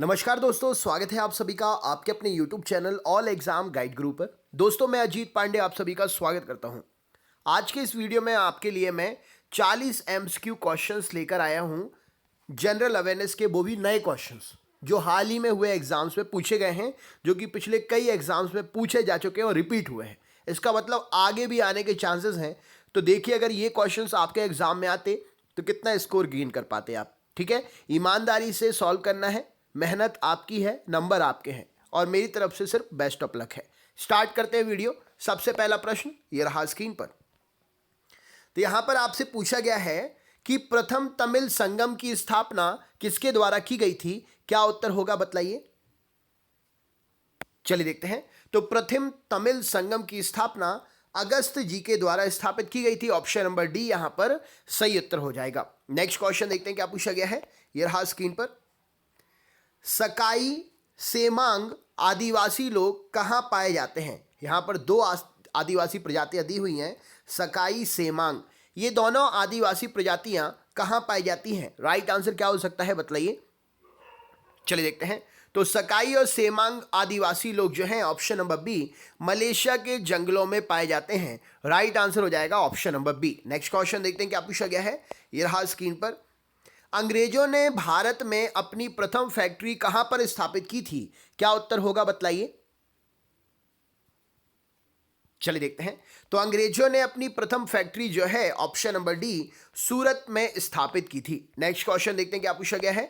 नमस्कार दोस्तों, स्वागत है आप सभी का आपके अपने YouTube channel all exam guide गुरु पर। दोस्तों, मैं अजीत पांडे आप सभी का स्वागत करता हूं। आज के इस वीडियो में आपके लिए मैं 40 MCQ क्वेश्चंस लेकर आया हूं, जनरल अवेयरनेस के, वो भी नए क्वेश्चंस जो हाल ही में हुए एग्जाम्स में पूछे गए हैं, जो कि पिछले कई एग्जाम्स में पूछे जा चुके हैं और रिपीट हुए हैं। इसका मतलब आगे भी आने के चांसेस हैं। तो देखिए, अगर ये क्वेश्चंस आपके एग्जाम में आते तो कितना स्कोर गेन कर पाते आप। ठीक है, ईमानदारी से सॉल्व करना है, मेहनत आपकी है, नंबर आपके हैं और मेरी तरफ से सिर्फ बेस्ट ऑफ लक है। स्टार्ट करते हैं वीडियो। सबसे पहला प्रश्न ये रहा स्क्रीन पर। तो यहां पर आपसे पूछा गया है कि प्रथम तमिल संगम की स्थापना किसके द्वारा की गई थी। क्या उत्तर होगा बताइए। चलिए देखते हैं। तो प्रथम तमिल संगम की स्थापना अगस्त जी के द्वारा स्थापित की गई थी। ऑप्शन नंबर डी यहां पर सही उत्तर हो जाएगा। नेक्स्ट क्वेश्चन देखते हैं क्या पूछा गया है। यह रहा स्क्रीन पर। सकाई सेमांग आदिवासी लोग कहाँ पाए जाते हैं। यहाँ पर दो आदिवासी प्रजातियाँ दी हुई हैं, सकाई सेमांग। ये दोनों आदिवासी प्रजातियाँ कहाँ पाई जाती हैं। राइट आंसर क्या हो सकता है बताइए। चलिए देखते हैं। तो सकाई और सेमांग आदिवासी लोग जो हैं, ऑप्शन नंबर बी, मलेशिया के जंगलों में पाए जाते हैं। राइट आंसर हो जाएगा option number B. Next question देखते हैं क्या पूछा गया है। ये रहा स्क्रीन पर। अंग्रेजों ने भारत में अपनी प्रथम फैक्ट्री कहां पर स्थापित की थी। क्या उत्तर होगा बतलाइए। चलिए देखते हैं। तो अंग्रेजों ने अपनी प्रथम फैक्ट्री जो है, ऑप्शन नंबर डी, सूरत में स्थापित की थी। नेक्स्ट क्वेश्चन देखते हैं क्या पूछा गया है।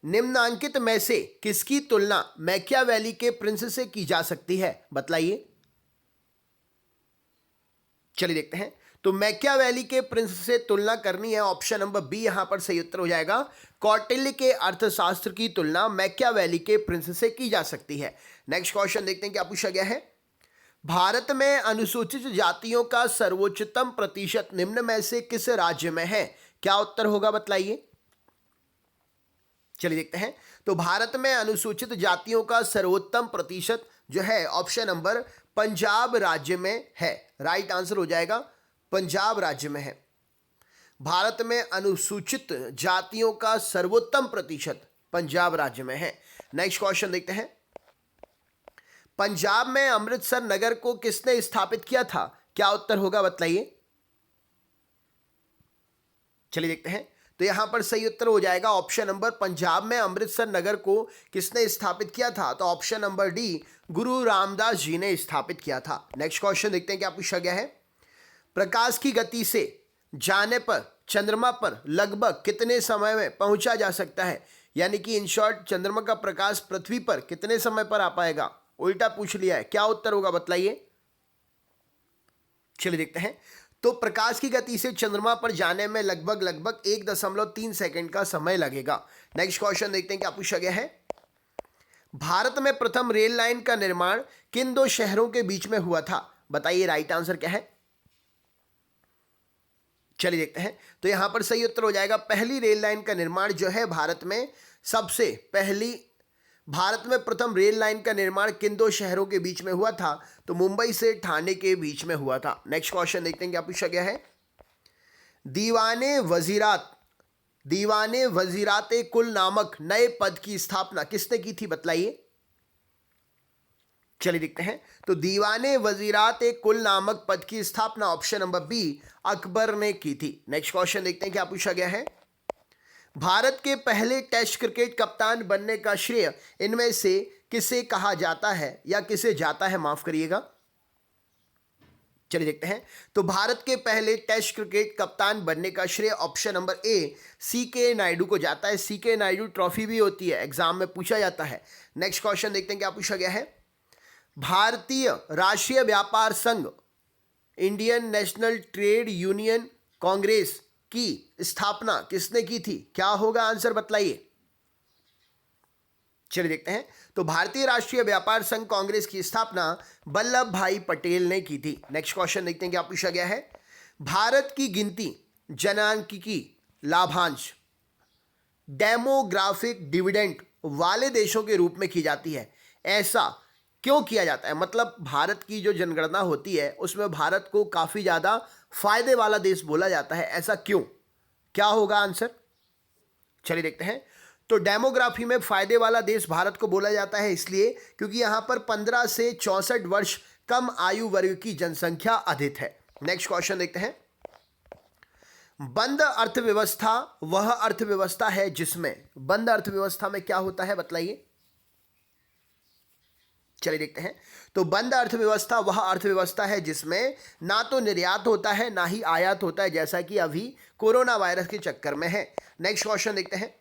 निम्नांकित में से किसकी तुलना मैकियावेली के प्रिंस से की जा सकती है बतलाइए। चलिए देखते हैं। तो मैकियावेली के प्रिंस से तुलना करनी है, ऑप्शन नंबर बी यहां पर सही उत्तर हो जाएगा। कौटिल्य के अर्थशास्त्र की तुलना मैकियावेली के प्रिंस से की जा सकती है। नेक्स्ट क्वेश्चन देखते हैं क्या पूछा गया है। भारत में अनुसूचित जातियों का सर्वोच्चतम प्रतिशत निम्न में से किस राज्य में है। क्या उत्तर होगा बतलाइए। चलिए देखते हैं। तो भारत में अनुसूचित जातियों का सर्वोत्तम प्रतिशत जो है, ऑप्शन नंबर पंजाब राज्य में है। राइट आंसर हो जाएगा पंजाब राज्य में है। भारत में अनुसूचित जातियों का सर्वोत्तम प्रतिशत पंजाब राज्य में है। नेक्स्ट क्वेश्चन देखते हैं। पंजाब में अमृतसर नगर को किसने स्थापित किया था। क्या उत्तर होगा बतलाइए। चलिए देखते हैं। तो यहां पर सही उत्तर हो जाएगा ऑप्शन नंबर, पंजाब में अमृतसर नगर को किसने स्थापित किया था। तो ऑप्शन नंबर डी, गुरु रामदास जी ने स्थापित किया था। नेक्स्ट क्वेश्चन देखते हैं क्या पूछा गया है। प्रकाश की गति से जाने पर चंद्रमा पर लगभग कितने समय में पहुंचा जा सकता है। यानी कि इन शॉर्ट, चंद्रमा का प्रकाश पृथ्वी पर कितने समय पर आ पाएगा। उल्टा पूछ लिया है। क्या उत्तर होगा बतलाइए। चलिए देखते हैं। तो प्रकाश की गति से चंद्रमा पर जाने में लगभग 1.3 सेकंड का समय लगेगा। नेक्स्ट क्वेश्चन देखते हैं क्या पूछा गया है। भारत में प्रथम रेल लाइन का निर्माण किन दो शहरों के बीच में हुआ था बताइए। राइट आंसर क्या है। चलिए देखते हैं। तो यहां पर सही उत्तर हो जाएगा, पहली रेल लाइन का निर्माण जो है भारत में प्रथम रेल लाइन का निर्माण किन दो शहरों के बीच में हुआ था। तो मुंबई से ठाणे के बीच में हुआ था। नेक्स्ट क्वेश्चन देखते हैं क्या पूछा गया है। दीवाने वजीरात कुल नामक नए पद की स्थापना किसने की थी बतलाइए। चलिए देखते हैं। तो दीवाने वजीरात कुल नामक पद की स्थापना, ऑप्शन नंबर बी, अकबर ने की थी। नेक्स्ट क्वेश्चन देखते हैं क्या पूछा गया है। भारत के पहले टेस्ट क्रिकेट कप्तान बनने का श्रेय इनमें से किसे कहा जाता है, या किसे जाता है, माफ करिएगा। चलिए देखते हैं। तो भारत के पहले टेस्ट क्रिकेट कप्तान बनने का श्रेय, option number A, CK Nayudu को जाता है। सीके नायडू ट्रॉफी भी होती है, एग्जाम में पूछा जाता है। नेक्स्ट क्वेश्चन देखते हैं क्या पूछा गया है। भारतीय राष्ट्रीय व्यापार संघ, Indian national trade union Congress की स्थापना किसने की थी। क्या होगा आंसर बतलाइए। चलिए देखते हैं। तो भारतीय राष्ट्रीय व्यापार संघ कांग्रेस की स्थापना वल्लभ भाई पटेल ने की थी। नेक्स्ट क्वेश्चन देखते हैं क्या पूछा गया है। भारत की गिनती जनांकिकी लाभांश, डेमोग्राफिक डिविडेंड वाले देशों के रूप में की जाती है। ऐसा क्यों किया जाता है। मतलब भारत की जो जनगणना होती है उसमें भारत को काफी ज्यादा फायदे वाला देश बोला जाता है। ऐसा क्यों, क्या होगा आंसर। चलिए देखते हैं। तो डेमोग्राफी में फायदे वाला देश भारत को बोला जाता है इसलिए क्योंकि यहाँ पर 15 से 64 वर्ष कम आयु वर्ग की जनसंख्या अधिक है। नेक्स्ट क्वेश्चन देखते हैं। बंद अर्थव्यवस्था वह अर्थव्यवस्था है जिसमें, बंद अर्थव्यवस्था में क्या होता है बताइए। चलिए देखते हैं। तो बंद अर्थव्यवस्था वह अर्थव्यवस्था है जिसमें ना तो निर्यात होता है ना ही आयात होता है, जैसा कि अभी कोरोना वायरस के चक्कर में है। नेक्स्ट क्वेश्चन देखते हैं।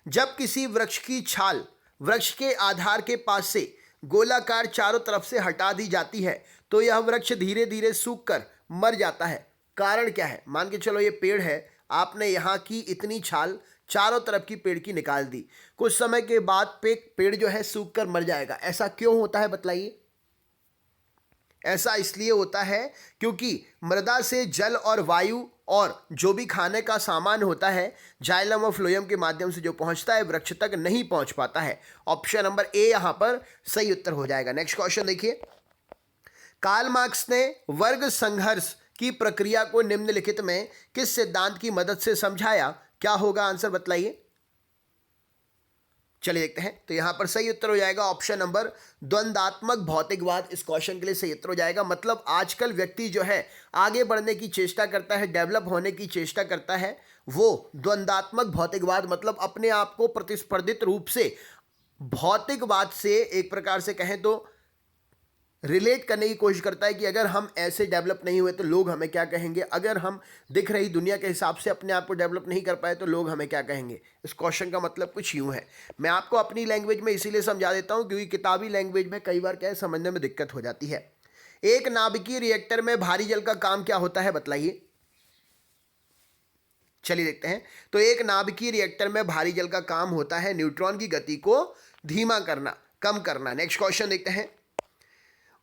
जब किसी वृक्ष की छाल वृक्ष के आधार के पास से गोलाकार चारों तरफ से हटा दी जाती है तो यह वृक्ष धीरे धीरे सूखकर मर जाता है। कारण क्या है? मान के चलो ये पेड़ है, आपने यहाँ की इतनी छाल चारों तरफ की पेड़ की निकाल दी, कुछ समय के बाद पेड़ जो है सूख कर मर जाएगा। ऐसा क्यों होता है बतलाइए। ऐसा इसलिए होता है क्योंकि मृदा से जल और वायु और जो भी खाने का सामान होता है जाइलम और फ्लोएम के माध्यम से जो पहुंचता है वृक्ष तक नहीं पहुंच पाता है। ऑप्शन नंबर ए यहां पर सही उत्तर हो जाएगा। नेक्स्ट क्वेश्चन देखिए। कार्ल मार्क्स ने वर्ग संघर्ष की प्रक्रिया को निम्नलिखित में किस सिद्धांत की मदद से समझाया? क्या होगा आंसर बतलाइए। चलिए देखते हैं। तो यहां पर सही उत्तर हो जाएगा ऑप्शन नंबर द्वंद्वात्मक भौतिकवाद। इस क्वेश्चन के लिए सही उत्तर हो जाएगा। मतलब आजकल व्यक्ति जो है आगे बढ़ने की चेष्टा करता है, डेवलप होने की चेष्टा करता है, वो द्वंद्वात्मक भौतिकवाद मतलब अपने आप को प्रतिस्पर्धित रूप से भौतिकवाद से एक प्रकार से कहें तो रिलेट करने की कोशिश करता है कि अगर हम ऐसे डेवलप नहीं हुए तो लोग हमें क्या कहेंगे, अगर हम दिख रही दुनिया के हिसाब से अपने आप को डेवलप नहीं कर पाए तो लोग हमें क्या कहेंगे। इस क्वेश्चन का मतलब कुछ यूँ है। मैं आपको अपनी लैंग्वेज में इसीलिए समझा देता हूँ क्योंकि किताबी लैंग्वेज में कई बार क्या है समझने में दिक्कत हो जाती है। एक नाभिकीय रिएक्टर में भारी जल का काम क्या होता है बतलाइए। चलिए देखते हैं। तो एक नाभिकीय रिएक्टर में भारी जल का काम होता है न्यूट्रॉन की गति को धीमा करना, कम करना। नेक्स्ट क्वेश्चन देखते हैं।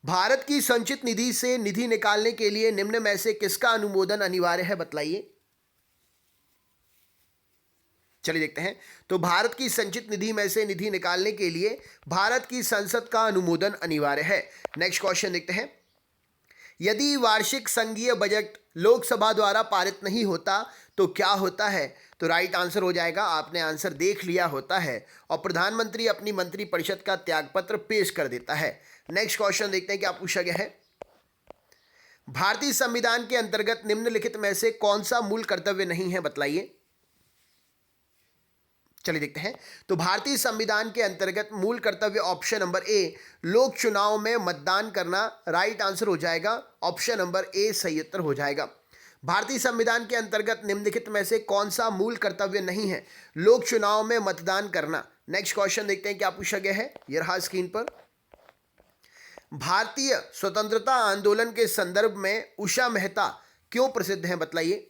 भारत की संचित निधि से निधि निकालने के लिए निम्न में से किसका अनुमोदन अनिवार्य है बतलाइए। चलिए देखते हैं। तो भारत की संचित निधि में से निधि निकालने के लिए भारत की संसद का अनुमोदन अनिवार्य है। नेक्स्ट क्वेश्चन देखते हैं। यदि वार्षिक संघीय बजट लोकसभा द्वारा पारित नहीं होता तो क्या होता है? तो राइट आंसर हो जाएगा, आपने आंसर देख लिया, होता है और प्रधानमंत्री अपनी मंत्रिपरिषद का त्यागपत्र पेश कर देता है। नेक्स्ट क्वेश्चन देखते हैं क्या पूछा गया है। भारतीय संविधान के अंतर्गत निम्नलिखित में से कौन सा मूल कर्तव्य नहीं है बतलाइए। चलिए देखते हैं। तो भारतीय संविधान के अंतर्गत मूल कर्तव्य ऑप्शन नंबर ए लोक चुनाव में मतदान करना राइट आंसर हो जाएगा। ऑप्शन नंबर ए सही उत्तर हो जाएगा। भारतीय संविधान के अंतर्गत निम्नलिखित में से कौन सा मूल कर्तव्य नहीं है? लोक चुनाव में मतदान करना। नेक्स्ट क्वेश्चन देखते हैं क्या पूछा गया है। ये रहा स्क्रीन पर। भारतीय स्वतंत्रता आंदोलन के संदर्भ में उषा मेहता क्यों प्रसिद्ध हैं बतलाइए।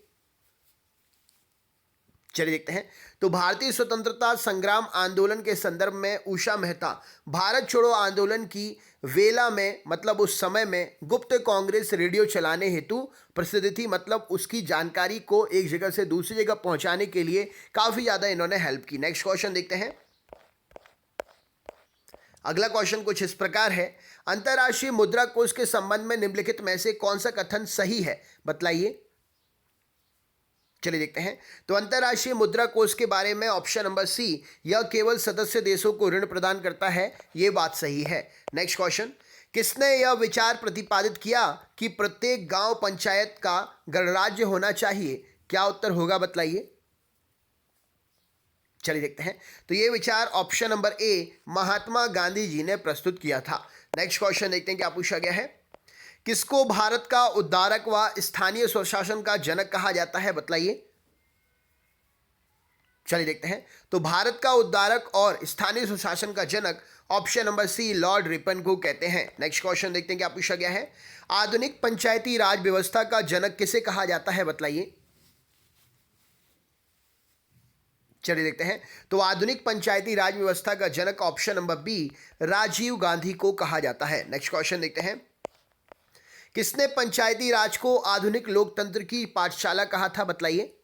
चलिए देखते हैं। तो भारतीय स्वतंत्रता संग्राम आंदोलन के संदर्भ में उषा मेहता भारत छोड़ो आंदोलन की वेला में मतलब उस समय में गुप्त कांग्रेस रेडियो चलाने हेतु प्रसिद्ध थी। मतलब उसकी जानकारी को एक जगह से दूसरी जगह पहुंचाने के लिए काफी ज्यादा इन्होंने हेल्प की। नेक्स्ट क्वेश्चन देखते हैं। अगला क्वेश्चन कुछ इस प्रकार है। अंतर्राष्ट्रीय मुद्रा कोष के संबंध में निम्नलिखित में से कौन सा कथन सही है बतलाइए। चलिए देखते हैं। तो अंतर्राष्ट्रीय मुद्रा कोष के बारे में ऑप्शन नंबर सी यह केवल सदस्य देशों को ऋण प्रदान करता है, यह बात सही है। Next question. किसने यह विचार प्रतिपादित किया कि प्रत्येक गांव पंचायत का गणराज्य होना चाहिए? क्या उत्तर होगा बतलाइए। चलिए देखते हैं। तो ये विचार ऑप्शन नंबर ए महात्मा गांधी जी ने प्रस्तुत किया था। नेक्स्ट क्वेश्चन देखते हैं क्या पूछा गया है। किसको भारत का उद्धारक व स्थानीय स्वशासन का जनक कहा जाता है बतलाइए। चलिए देखते हैं। तो भारत का उद्धारक और स्थानीय स्वशासन का जनक option number C Lord Ripon को कहते हैं। नेक्स्ट क्वेश्चन देखते हैं क्या पूछा गया है। आधुनिक पंचायती राज व्यवस्था का जनक किसे कहा जाता है बतलाइए। चलिए देखते हैं। तो आधुनिक पंचायती राज व्यवस्था का जनक option number B Rajiv Gandhi को कहा जाता है। नेक्स्ट क्वेश्चन देखते हैं। किसने पंचायती राज को आधुनिक लोकतंत्र की पाठशाला कहा था बतलाइए।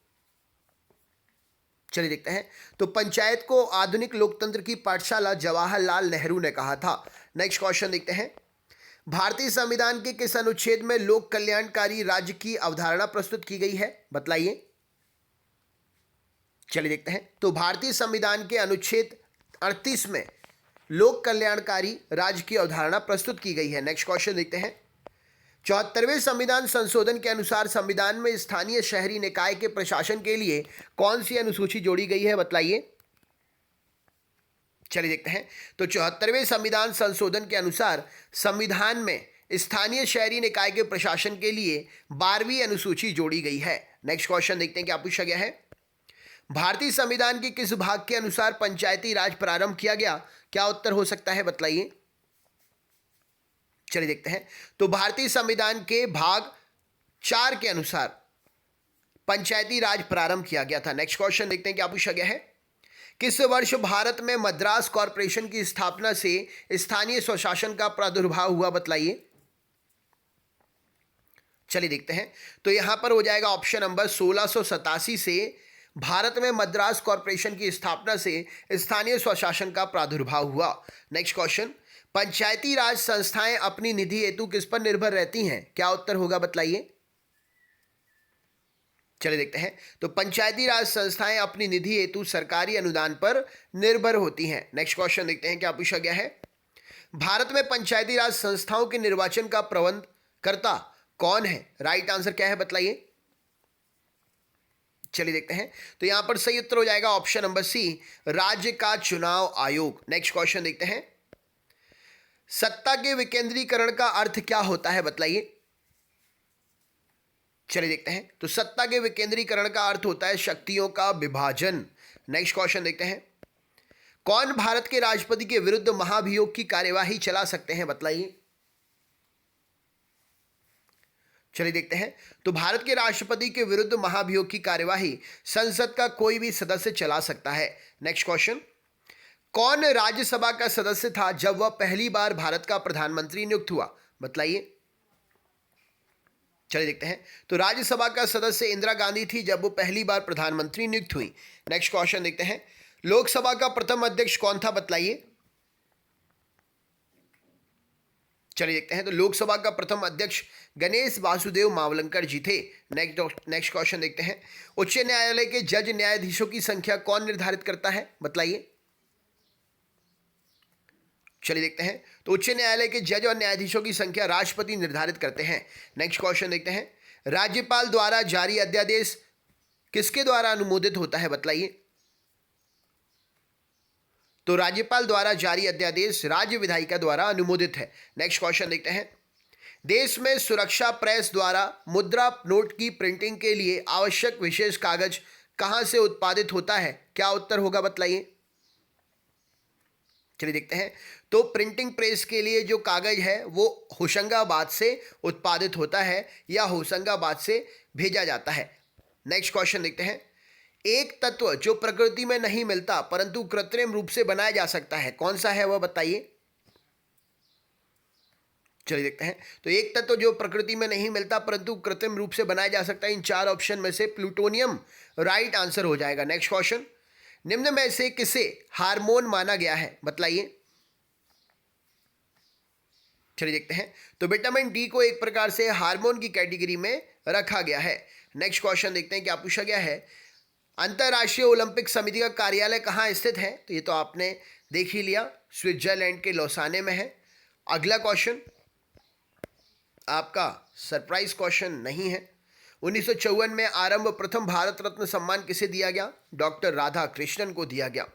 चलिए देखते हैं। तो पंचायत को आधुनिक लोकतंत्र की पाठशाला जवाहरलाल नेहरू ने कहा था। नेक्स्ट क्वेश्चन देखते हैं। भारतीय संविधान के किस अनुच्छेद में लोक कल्याणकारी राज्य की अवधारणा प्रस्तुत की गई है बतलाइए। चलिए देखते हैं। तो भारतीय संविधान के अनुच्छेद 38 में लोक कल्याणकारी राज्य की अवधारणा प्रस्तुत की गई है। नेक्स्ट क्वेश्चन देखते हैं। 74वें संविधान संशोधन के अनुसार संविधान में स्थानीय शहरी निकाय के प्रशासन के लिए कौन सी अनुसूची जोड़ी गई है, बताइए। चलिए देखते हैं। तो 74वें संविधान संशोधन के अनुसार संविधान में स्थानीय शहरी निकाय के प्रशासन के लिए 12वीं अनुसूची जोड़ी गई है। नेक्स्ट क्वेश्चन देखते हैं क्या पूछा गया है। भारतीय संविधान के किस भाग के अनुसार पंचायती राज प्रारंभ किया गया, क्या उत्तर हो सकता है, बताइए। चलिए देखते हैं। तो भारतीय संविधान के भाग 4 के अनुसार पंचायती राज प्रारंभ किया गया था। नेक्स्ट क्वेश्चन देखते हैं क्या पूछा गया है। किस वर्ष भारत में मद्रास कॉरपोरेशन की स्थापना से स्थानीय स्वशासन का प्रादुर्भाव हुआ, बतलाइए। चलिए देखते हैं। तो यहां पर हो जाएगा ऑप्शन नंबर 1687 से भारत में मद्रास कॉरपोरेशन की स्थापना से स्थानीय स्वशासन का प्रादुर्भाव हुआ। Next question. पंचायती राज संस्थाएं अपनी निधि हेतु किस पर निर्भर रहती हैं, क्या उत्तर होगा, बतलाइए। चलिए देखते हैं। तो पंचायती राज संस्थाएं अपनी निधि हेतु सरकारी अनुदान पर निर्भर होती हैं। नेक्स्ट क्वेश्चन देखते हैं क्या पूछा गया है। भारत में पंचायती राज संस्थाओं के निर्वाचन का प्रबंध करता कौन है, राइट आंसर क्या है, बतलाइए। चलिए देखते हैं। तो यहां पर सही उत्तर हो जाएगा ऑप्शन नंबर सी, राज्य का चुनाव आयोग। नेक्स्ट क्वेश्चन देखते हैं। सत्ता के विकेंद्रीकरण का अर्थ क्या होता है, बतलाइए। चलिए देखते हैं। तो सत्ता के विकेंद्रीकरण का अर्थ होता है शक्तियों का विभाजन। नेक्स्ट क्वेश्चन देखते हैं। कौन भारत के राष्ट्रपति के विरुद्ध महाभियोग की कार्यवाही चला सकते हैं, बतलाइए। चलिए देखते हैं। तो भारत के राष्ट्रपति के विरुद्ध महाभियोग की कार्यवाही संसद का कोई भी सदस्य चला सकता है। Next question. कौन राज्यसभा का सदस्य था जब वह पहली बार भारत का प्रधानमंत्री नियुक्त हुआ, बतलाइए। चलिए देखते हैं। तो राज्यसभा का सदस्य इंदिरा गांधी थी जब वो पहली बार प्रधानमंत्री नियुक्त हुई। नेक्स्ट क्वेश्चन देखते हैं। लोकसभा का प्रथम अध्यक्ष कौन था, बतलाइए। चलिए देखते हैं। तो लोकसभा का प्रथम अध्यक्ष गणेश वासुदेव मावलंकर जी थे। नेक्स्ट क्वेश्चन देखते हैं। उच्च न्यायालय के जज न्यायाधीशों की संख्या कौन निर्धारित करता है, बताइए। चलिए देखते हैं। तो उच्च न्यायालय के जज और न्यायाधीशों की संख्या राष्ट्रपति निर्धारित करते हैं। नेक्स्ट क्वेश्चन देखते हैं। राज्यपाल द्वारा जारी अध्यादेश किसके द्वारा अनुमोदित होता है, बताइए। तो राज्यपाल द्वारा जारी अध्यादेश राज्य विधायिका द्वारा अनुमोदित है। नेक्स्ट क्वेश्चन देखते हैं। देश में सुरक्षा प्रेस द्वारा मुद्रा नोट की प्रिंटिंग के लिए आवश्यक विशेष कागज कहां से उत्पादित होता है, क्या उत्तर होगा, बतलाइए। चलिए देखते हैं। तो प्रिंटिंग प्रेस के लिए जो कागज है वो होशंगाबाद से उत्पादित होता है या होशंगाबाद से भेजा जाता है। नेक्स्ट क्वेश्चन देखते हैं। एक तत्व जो प्रकृति में नहीं मिलता परंतु कृत्रिम रूप से बनाया जा सकता है, कौन सा है वह, बताइए। चलिए देखते हैं। तो एक तत्व जो प्रकृति में नहीं मिलता परंतु कृत्रिम रूप से बनाया जा सकता है, इन 4 ऑप्शन में से प्लूटोनियम राइट आंसर हो जाएगा। Next question. निम्न में से किसे हार्मोन माना गया है, बतलाइए। चलिए देखते हैं। तो विटामिन डी को एक प्रकार से हार्मोन की कैटेगरी में रखा गया है। नेक्स्ट क्वेश्चन देखते हैं क्या पूछा गया है। अंतर्राष्ट्रीय ओलंपिक समिति का कार्यालय कहाँ स्थित है, तो ये तो आपने देख ही लिया, स्विट्जरलैंड के लौसाने में है। अगला क्वेश्चन आपका सरप्राइज क्वेश्चन नहीं है। 1954 में आरंभ प्रथम भारत रत्न सम्मान किसे दिया गया, डॉक्टर राधा कृष्णन को दिया गया।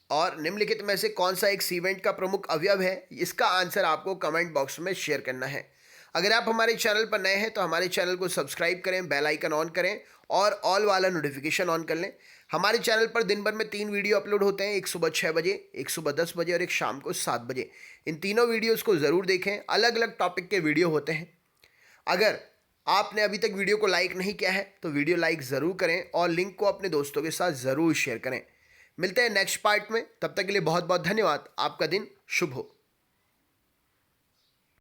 और निम्नलिखित में से कौन सा एक सीवेंट का प्रमुख अवयव है, इसका आंसर आपको कमेंट बॉक्स में शेयर करना है। अगर आप हमारे चैनल पर नए हैं तो हमारे चैनल को सब्सक्राइब करें, बेल आइकन ऑन करें और ऑल वाला नोटिफिकेशन ऑन कर लें। हमारे चैनल पर दिन भर में 3 वीडियो अपलोड होते हैं, एक सुबह 6 बजे, एक सुबह 10 बजे और एक शाम को 7 बजे। इन तीनों वीडियोज़ को ज़रूर देखें, अलग अलग टॉपिक के वीडियो होते हैं। अगर आपने अभी तक वीडियो को लाइक नहीं किया है तो वीडियो लाइक ज़रूर करें और लिंक को अपने दोस्तों के साथ ज़रूर शेयर करें। मिलते हैं नेक्स्ट पार्ट में, तब तक के लिए बहुत बहुत धन्यवाद। आपका दिन शुभ हो।